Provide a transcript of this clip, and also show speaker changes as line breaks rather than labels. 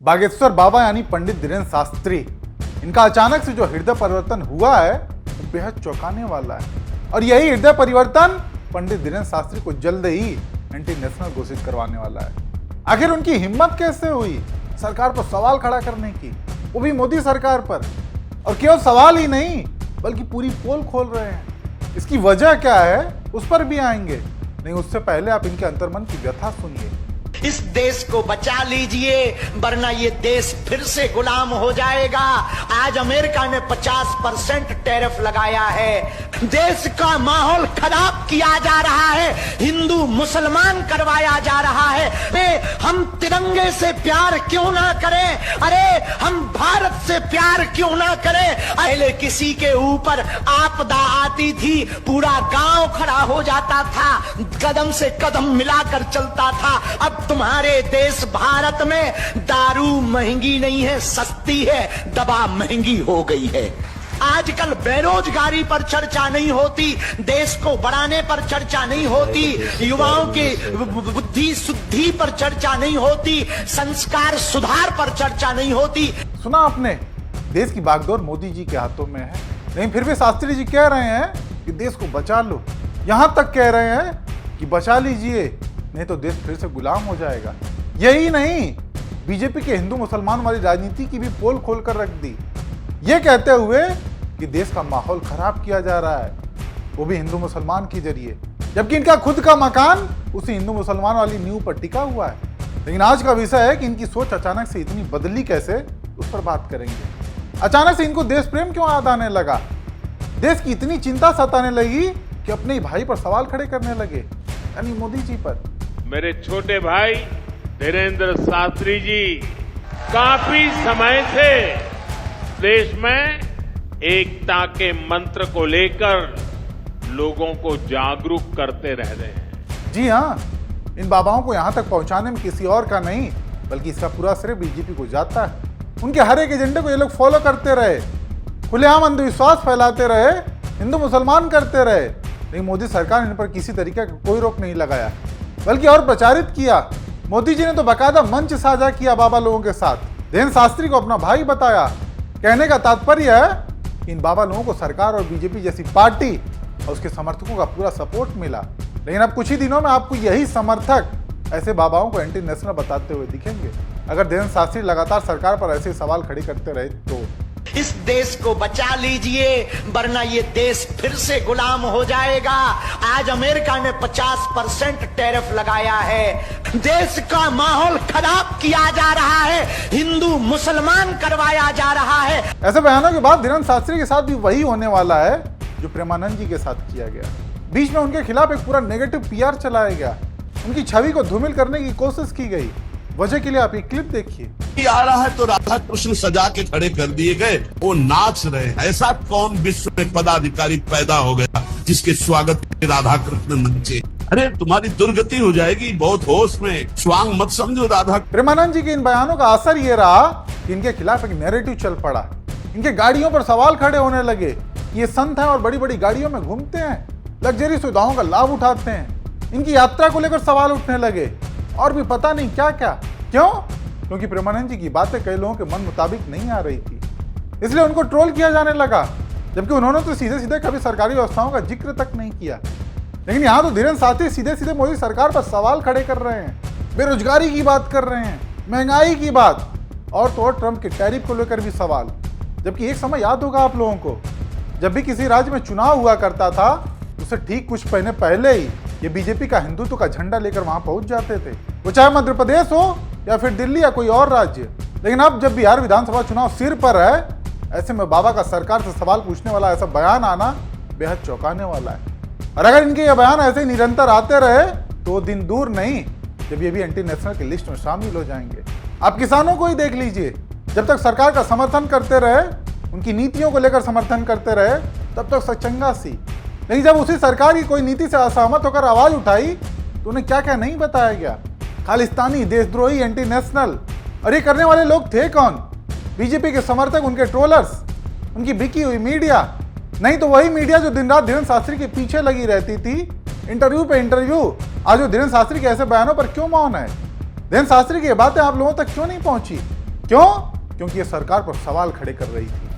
बागेश्वर बाबा यानी पंडित धीरेन्द्र शास्त्री, इनका अचानक से जो हृदय परिवर्तन हुआ है वो बेहद चौंकाने वाला है। और यही हृदय परिवर्तन पंडित धीरेन्द्र शास्त्री को जल्द ही एंटी नेशनल घोषित करवाने वाला है। आखिर उनकी हिम्मत कैसे हुई सरकार पर सवाल खड़ा करने की, वो भी मोदी सरकार पर। और केवल सवाल ही नहीं बल्कि पूरी पोल खोल रहे हैं। इसकी वजह क्या है उस पर भी आएंगे, नहीं उससे पहले आप इनके अंतर्मन की व्यथा सुनिए।
इस देश को बचा लीजिए वरना ये देश फिर से गुलाम हो जाएगा। आज अमेरिका ने 50% टैरिफ लगाया है। देश का माहौल खराब किया जा रहा है, हिंदू मुसलमान करवाया जा रहा है। हम तिरंगे से प्यार क्यों ना करें? अरे हम भारत से प्यार क्यों ना करें? पहले किसी के ऊपर आपदा आती थी पूरा गांव खड़ा हो जाता था, कदम से कदम मिलाकर चलता था। अब तुम्हारे देश भारत में दारू महंगी नहीं है, सस्ती है, दवा महंगी हो गई है। आजकल बेरोजगारी पर चर्चा नहीं होती, देश को बढ़ाने पर चर्चा नहीं होती, युवाओं की बुद्धि शुद्धि पर चर्चा नहीं होती, संस्कार सुधार पर चर्चा नहीं होती।
सुना आपने, देश की बागडोर मोदी जी के हाथों में है, लेकिन फिर भी शास्त्री जी कह रहे हैं कि देश को बचा लो। यहां तक कह रहे हैं कि बचा लीजिए नहीं तो देश फिर से गुलाम हो जाएगा। यही नहीं, बीजेपी के हिंदू मुसलमान वाली राजनीति की भी पोल खोलकर रख दी, ये कहते हुए कि देश का माहौल खराब किया जा रहा है, वो भी हिंदू मुसलमान के जरिए, जबकि इनका खुद का मकान उसी हिंदू मुसलमान वाली नींव पर टिका हुआ है। लेकिन आज का विषय है कि इनकी सोच अचानक से इतनी बदली कैसे, उस पर बात करेंगे। अचानक से इनको देश प्रेम क्यों याद आने लगा, देश की इतनी चिंता सताने लगी कि अपने ही भाई पर सवाल खड़े करने लगे, यानी मोदी जी पर।
मेरे छोटे भाई धीरेन्द्र शास्त्री जी काफी समय से देश में एकता के मंत्र को लेकर लोगों को जागरूक करते रह रहे हैं।
जी हाँ, इन बाबाओं को यहाँ तक पहुँचाने में किसी और का नहीं बल्कि इसका पूरा श्रेय बीजेपी को जाता है। उनके हर एक एजेंडे को ये लोग फॉलो करते रहे, खुलेआम अंधविश्वास फैलाते रहे, हिंदू मुसलमान करते रहे, लेकिन मोदी सरकार ने इन पर किसी तरीके का कोई रोक नहीं लगाया, बल्कि और प्रचारित किया। मोदी जी ने तो बाकायदा मंच साझा किया बाबा लोगों के साथ, धीरेन्द्र शास्त्री को अपना भाई बताया। कहने का तात्पर्य है इन बाबा लोगों को सरकार और बीजेपी जैसी पार्टी और उसके समर्थकों का पूरा सपोर्ट मिला। लेकिन अब कुछ ही दिनों में आपको यही समर्थक ऐसे बाबाओं को एंटी नेशनल बताते हुए दिखेंगे, अगर धीरेन्द्र शास्त्री लगातार सरकार पर ऐसे सवाल खड़े करते रहे तो।
इस देश को बचा लीजिए वरना ये देश फिर से गुलाम हो जाएगा। आज अमेरिका ने 50% टैरिफ लगाया है। देश का माहौल खराब किया जा रहा है, हिंदू मुसलमान करवाया जा रहा है।
ऐसे बयानों के बाद धीरेन्द्र शास्त्री के साथ भी वही होने वाला है जो प्रेमानंद जी के साथ किया गया। बीच में उनके खिलाफ एक पूरा नेगेटिव पीआर चलाया गया, उनकी छवि को धूमिल करने की कोशिश की गई। वजह के लिए आप ये क्लिप देखिए।
आ रहा है तो राधा कृष्ण सजा के खड़े कर दिए गए, वो नाच रहे हैं। ऐसा कौन विश्व में पदाधिकारी पैदा हो गया जिसके स्वागत में राधा कृष्ण नचे? अरे तुम्हारी दुर्गति हो जाएगी, बहुत होश में, स्वांग मत समझो राधा।
प्रेमानंद जी के इन बयानों का असर ये रहा कि इनके खिलाफ एक नैरेटिव चल पड़ा, इनके गाड़ियों पर सवाल खड़े होने लगे। ये संत हैं और बड़ी बड़ी गाड़ियों में घूमते हैं, लग्जरी सुविधाओं का लाभ उठाते हैं, इनकी यात्रा को लेकर सवाल उठने लगे और भी पता नहीं क्या क्या। क्यों? क्योंकि प्रेमानंद जी की बातें कई लोगों के मन मुताबिक नहीं आ रही थी, इसलिए उनको ट्रोल किया जाने लगा, जबकि उन्होंने तो सीधे सीधे कभी सरकारी व्यवस्थाओं का जिक्र तक नहीं किया। लेकिन यहाँ तो धीरेन्द्र शास्त्री सीधे सीधे मोदी सरकार पर सवाल खड़े कर रहे हैं, बेरोजगारी की बात कर रहे हैं, महंगाई की बात, और तो और ट्रंप के टैरिफ को लेकर भी सवाल। जबकि एक समय याद होगा आप लोगों को, जब भी किसी राज्य में चुनाव हुआ करता था उससे ठीक कुछ महीने पहले ही ये बीजेपी का हिंदुत्व का झंडा लेकर वहां पहुंच जाते थे, वो चाहे मध्य प्रदेश हो या फिर दिल्ली या कोई और राज्य। लेकिन अब जब बिहार विधानसभा चुनाव सिर पर है, ऐसे में बाबा का सरकार से सवाल पूछने वाला ऐसा बयान आना बेहद चौंकाने वाला है। और अगर इनके ये बयान ऐसे निरंतर आते रहे तो दिन दूर नहीं जब ये भी एंटी नेशनल की लिस्ट में शामिल हो जाएंगे। आप किसानों को ही देख लीजिए, जब तक सरकार का समर्थन करते रहे, उनकी नीतियों को लेकर समर्थन करते रहे, तब तक सचंगा सी। लेकिन जब उसी सरकार की कोई नीति से असहमत होकर आवाज उठाई तो उन्हें क्या क्या नहीं बताया गया, खालिस्तानी, देशद्रोही, एंटी नेशनल। और ये करने वाले लोग थे कौन? बीजेपी के समर्थक, उनके ट्रोलर्स, उनकी बिकी हुई मीडिया, नहीं तो वही मीडिया जो दिन रात धीरेन्द्र शास्त्री के पीछे लगी रहती थी, इंटरव्यू पे इंटरव्यू। आज वो धीरेन्द्र शास्त्री के ऐसे बयानों पर क्यों मौन है? धीरेन्द्र शास्त्री की बातें आप लोगों तक क्यों नहीं पहुंची? क्यों? क्योंकि ये सरकार पर सवाल खड़े कर रही थी।